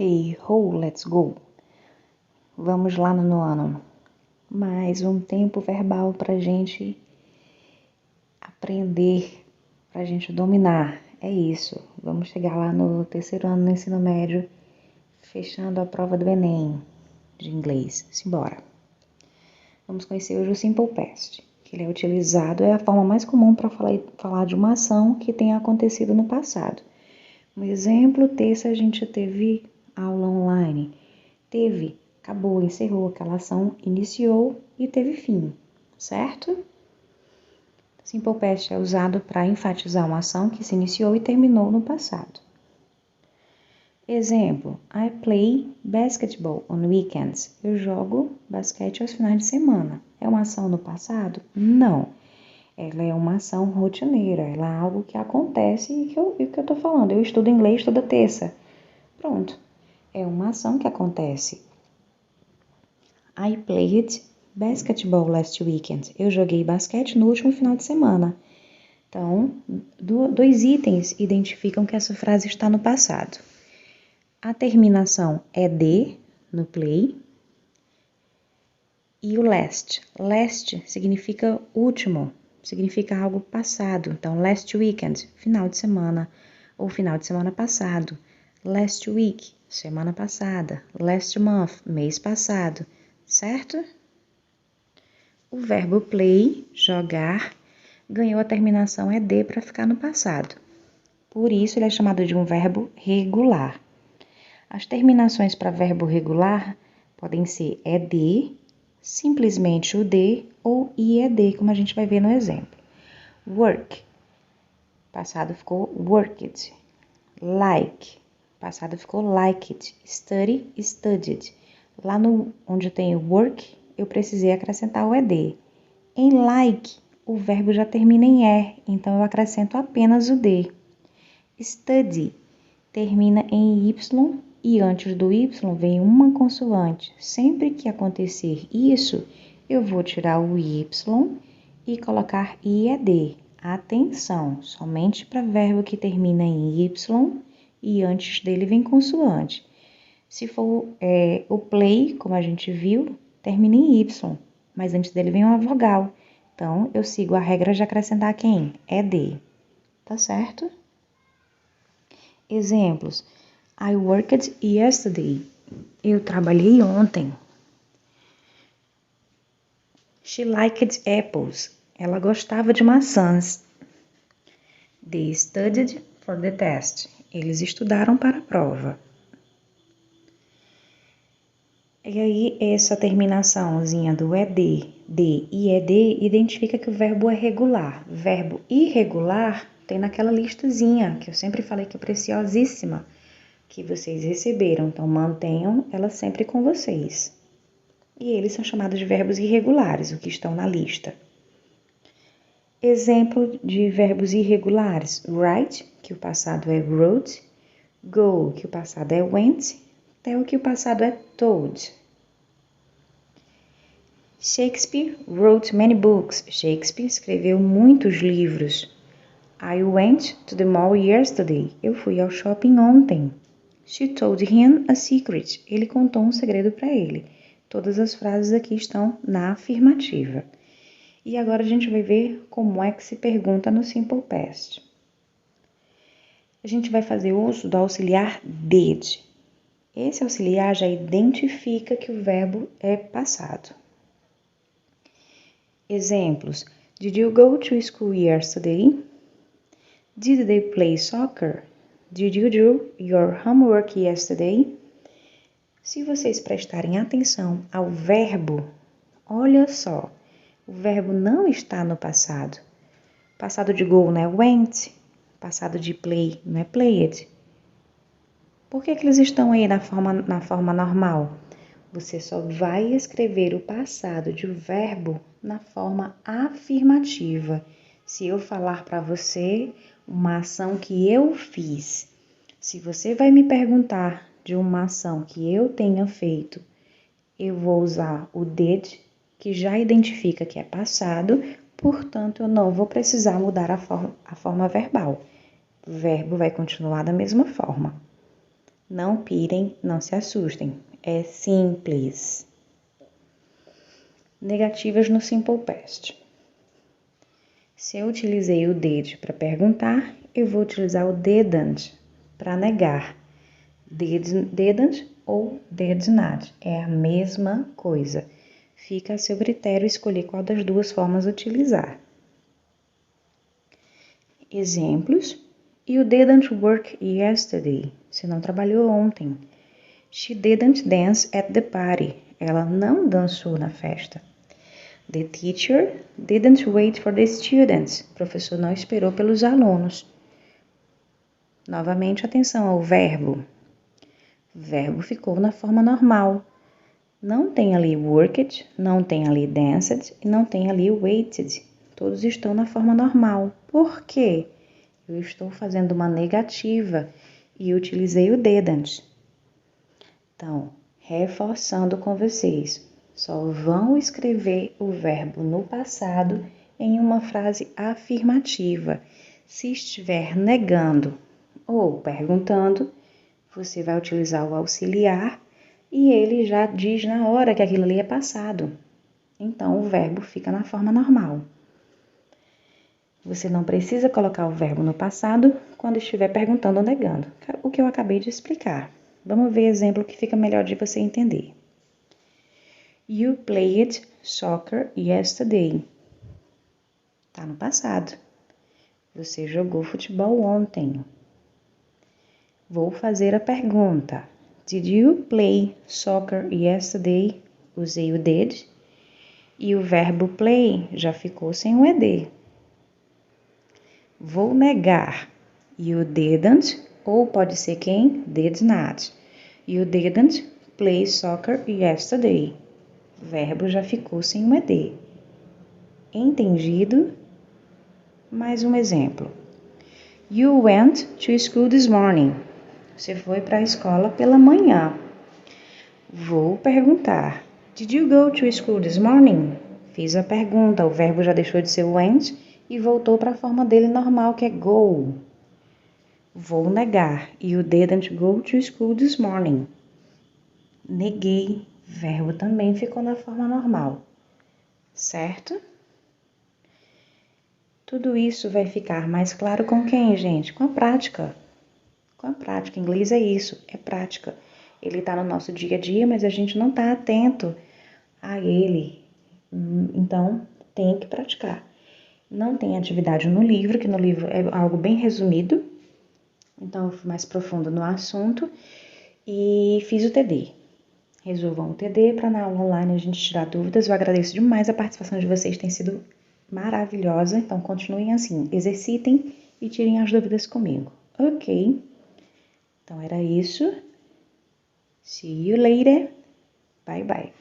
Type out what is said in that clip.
Hey ho, let's go! Vamos lá no nono. Mais um tempo verbal pra gente aprender, pra gente dominar. É isso. Vamos chegar lá no terceiro ano do ensino médio, fechando a prova do Enem de inglês. Simbora! Vamos conhecer hoje o Simple Past, que ele é utilizado, é a forma mais comum para falar de uma ação que tenha acontecido no passado. Um exemplo, terça a gente teve aula online. Teve, acabou, encerrou, aquela ação iniciou e teve fim, certo? Simple Past é usado para enfatizar uma ação que se iniciou e terminou no passado. Exemplo, I play basketball on weekends. Eu jogo basquete aos finais de semana. É uma ação no passado? Não. Ela é uma ação rotineira, ela é algo que acontece e que eu tô falando. Eu estudo inglês toda terça. Pronto. É uma ação que acontece. I played basketball last weekend. Eu joguei basquete no último final de semana. Então, dois itens identificam que essa frase está no passado. A terminação é de, no play. E o last. Last significa último, significa algo passado. Então, last weekend, final de semana, ou final de semana passado. Last week, semana passada. Last month, mês passado, certo? O verbo play, jogar, ganhou a terminação ed para ficar no passado. Por isso, ele é chamado de um verbo regular. As terminações para verbo regular podem ser ed, simplesmente o de ou ied, como a gente vai ver no exemplo. Work, passado ficou worked. Like, passado ficou liked. Study, studied. Lá onde tem o work, eu precisei acrescentar o ed. Em like, o verbo já termina em er, então eu acrescento apenas o de. Study termina em y e antes do y vem uma consoante. Sempre que acontecer isso, eu vou tirar o y e colocar ied. Atenção, somente para verbo que termina em y e antes dele vem consoante. Se for o play, como a gente viu, termina em y, mas antes dele vem uma vogal. Então, eu sigo a regra de acrescentar quem? Ed. Tá certo? Exemplos. I worked yesterday. Eu trabalhei ontem. She liked apples. Ela gostava de maçãs. They studied for the test. Eles estudaram para a prova. E aí, essa terminaçãozinha do ed, de e ed identifica que o verbo é regular. Verbo irregular tem naquela listazinha que eu sempre falei que é preciosíssima, que vocês receberam. Então, mantenham ela sempre com vocês. E eles são chamados de verbos irregulares, o que estão na lista. Exemplo de verbos irregulares. Write, que o passado é wrote. Go, que o passado é went. Tell, que o passado é told. Shakespeare wrote many books. Shakespeare escreveu muitos livros. I went to the mall yesterday. Eu fui ao shopping ontem. She told him a secret. Ele contou um segredo para ele. Todas as frases aqui estão na afirmativa. E agora a gente vai ver como é que se pergunta no Simple Past. A gente vai fazer uso do auxiliar did. Esse auxiliar já identifica que o verbo é passado. Exemplos. Did you go to school yesterday? Did they play soccer? Did you do your homework yesterday? Se vocês prestarem atenção ao verbo, olha só, o verbo não está no passado. Passado de go não é went, passado de play não é played. Por que eles estão aí na forma normal? Você só vai escrever o passado de um verbo na forma afirmativa. Se eu falar para você uma ação que eu fiz, se você vai me perguntar de uma ação que eu tenha feito, eu vou usar o did, que já identifica que é passado, portanto, eu não vou precisar mudar a forma verbal. O verbo vai continuar da mesma forma. Não pirem, não se assustem. É simples. Negativas no Simple Past. Se eu utilizei o did para perguntar, eu vou utilizar o didn't para negar. Didn't ou did not. É a mesma coisa. Fica a seu critério escolher qual das duas formas utilizar. Exemplos. You didn't work yesterday. Você não trabalhou ontem. She didn't dance at the party. Ela não dançou na festa. The teacher didn't wait for the students. O professor não esperou pelos alunos. Novamente, atenção ao verbo. O verbo ficou na forma normal. Não tem ali worked, não tem ali danced e não tem ali waited. Todos estão na forma normal. Por quê? Eu estou fazendo uma negativa e utilizei o didn't. Então, reforçando com vocês, só vão escrever o verbo no passado em uma frase afirmativa. Se estiver negando ou perguntando, você vai utilizar o auxiliar e ele já diz na hora que aquilo ali é passado. Então, o verbo fica na forma normal. Você não precisa colocar o verbo no passado quando estiver perguntando ou negando, o que eu acabei de explicar. Vamos ver exemplo que fica melhor de você entender. You played soccer yesterday. Tá no passado. Você jogou futebol ontem. Vou fazer a pergunta. Did you play soccer yesterday? Usei o did. E o verbo play já ficou sem o ed. Vou negar. You didn't, ou pode ser quem? Did not. You didn't play soccer yesterday. O verbo já ficou sem o ed. Entendido? Mais um exemplo. You went to school this morning. Você foi para a escola pela manhã. Vou perguntar. Did you go to school this morning? Fiz a pergunta, o verbo já deixou de ser went e voltou para a forma dele normal, que é go. Vou negar. You didn't go to school this morning. Neguei. Verbo também ficou na forma normal. Certo? Tudo isso vai ficar mais claro com quem, gente? Com a prática. Com a prática. Em inglês é isso, é prática. Ele está no nosso dia a dia, mas a gente não está atento a ele. Então, tem que praticar. Não tem atividade no livro, que no livro é algo bem resumido. Então, eu fui mais profundo no assunto e fiz o TD. Resolvam o TD para na aula online a gente tirar dúvidas. Eu agradeço demais a participação de vocês, tem sido maravilhosa. Então, continuem assim, exercitem e tirem as dúvidas comigo. Ok? Então, era isso. See you later. Bye, bye.